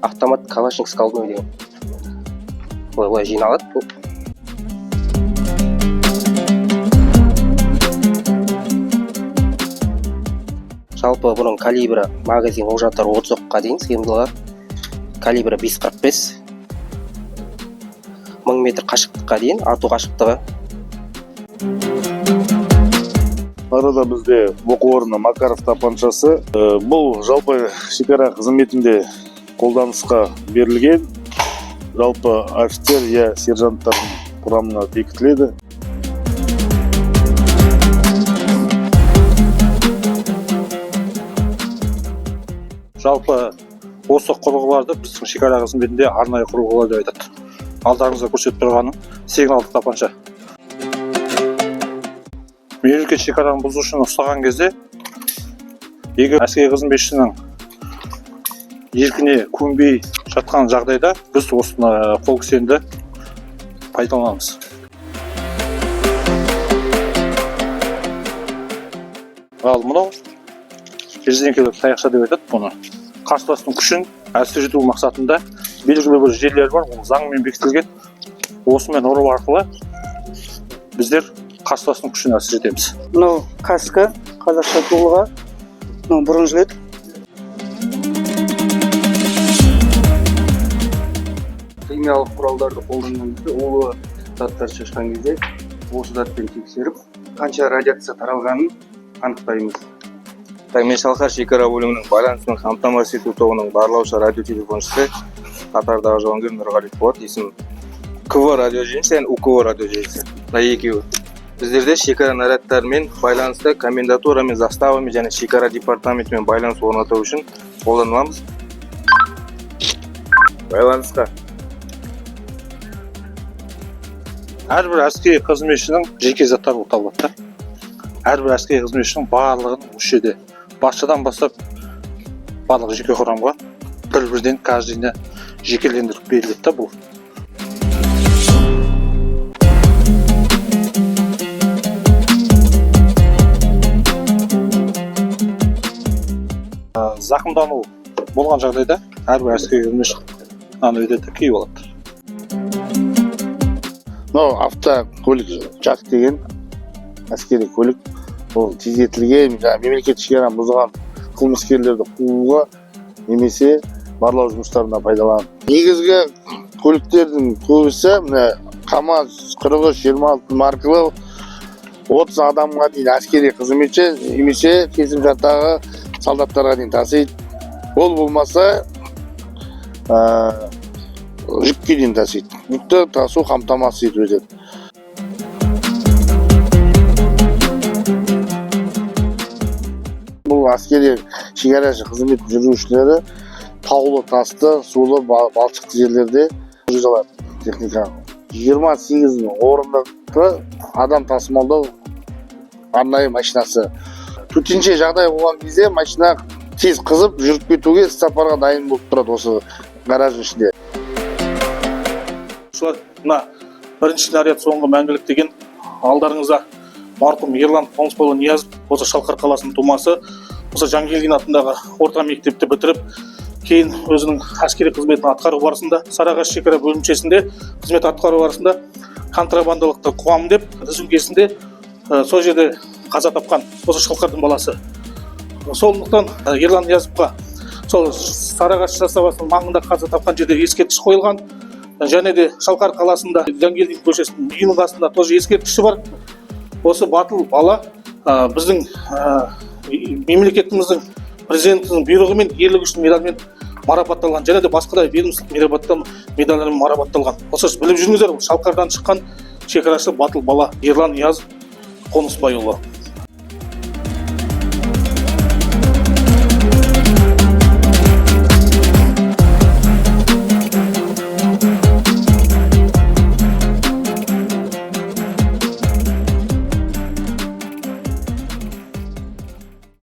автомат калашник скалдой деген. Былай жиналады бұл. Жалпы бұның калибрі магазин ожаттар 30 оққа дейін сыйымдылығы. Калибрі 5.45. 1000 метр қашықтыққа дейін ату қашықтығы. Арада бізде оқу орны Макаров тапаншасы. Бұл жалпы шекара қызметінде қолданысқа берілген. Жалпы офицер я сержанттардың құрамына бекітіледі. Жалпы осы құрылғыларды біздің шекара қызметінде арнайы құрылғылар деп айтады. Алдарыңызда көрсетіп тұрғаны сигналдық тапанша. Мемлекет шекараның бұзушыны ұстаған кезде, егер әскери қызметшінің еркіне көнбей жатқан жағдайда біз осыны қол кісенді пайдаланамыз. Ал мынау резинкелі таяқша деп айтады бұны. Қарсыластың күшін әлсірету ету мақсатында белгілі бір жерлер бар, ол заңмен бекітілген. Осымен ұру арқылы біздер қарсыластың күшін әлсіретеміз. Мынау каска, қазақша дулыға, мынау бронежилет. Химиялық құралдарды қолданған кезде улы заттар шашқан кезде осы затпен тексеріп, қанша радиация таралғанын анықтаймыз. Мен Шалқар шекара бөлімінің байланысын қамтамасыз ету тобының барлаушы радиотелефоншысы қатардағы жауынгер Нұрғали Болат, есім КВ радио желісі, УКВ радио желісі. Екеуі. Біздерде шекара нарядтарымен байланысты комендатурамен, заставамен және шекара департаментімен байланыс орнату үшін қолданыламыз. Байланысқа. Әрбір әскери қызметшінің жеке заттары болып табылады. Әрбір әскери қызметшінің барлығын осы жерде басшыдан бастап барлық жеке құрамға бір-бірден каждыйына жекелендіріп беріледі бұл. Зақымдану болған жағдайда әрбір әскери қызметші өтеді киіп алады. Мынау автокөлік жақ деген әскери көлік. Ол тездетілген мемлекет шекарасын бұзған қылмыскерлерді қууға немесе барлау жұмыстарына пайдаланады. Негізгі көліктердің көбісі КАМАЗ 43-26 маркалы 30 адамға дейін әскери қызметші немесе келісімшарттағы солдаттарға дейін тасиды. Ол болмаса жүкке дейін тасиды. Жүкті тасу қамтамасыз етіледі. Бұл әскери шекарашы қызмет жүргізушілері таулы, тасты, сулы, балшықты жерлерде жүргізе алады техника. 28 орындықты адам тасымалдау арнайы машинасы. Төтенше жағдай болған кезде машина тез қызып жүріп кетуге іс-сапарға дайын болып тұрады осы гараждың ішінде. Мына бірінші наряд соңғы мәңгілік деген алдарыңызда марқұм Ерлан Қонысбайұлы Ниязов, осы Шалқар қаласының тумасы, осы Жангелдин атындағы орта мектепті бітіріп, кейін өзінің әскери қызметін атқару барысында Сарыағаш шекара бөлімшесінде қызмет атқару барысында контрабандалықты қуамын деп тізімкесінде сол жерде қаза тапқан осы Шалқардың баласы. Сондықтан Ерлан Ниязовқа сол Сарыағаш заставасының маңында қаза тапқан жерде ескерткіш қойылған. Және де Шалқар қаласында Жангелдин көшесінің үйінің қасында тоже ескерткіші бар. Осы батыл бала біздің мемлекетіміздің президентінің бұйрығымен ерлігі үшін медальмен марапатталған, және де басқа да ведомстволық медальмен марапатталған. Осы біліп жүріңіздер, Шалқардан шыққан шекарашы батыл бала Ерлан Ниязов Қонысбайұлы.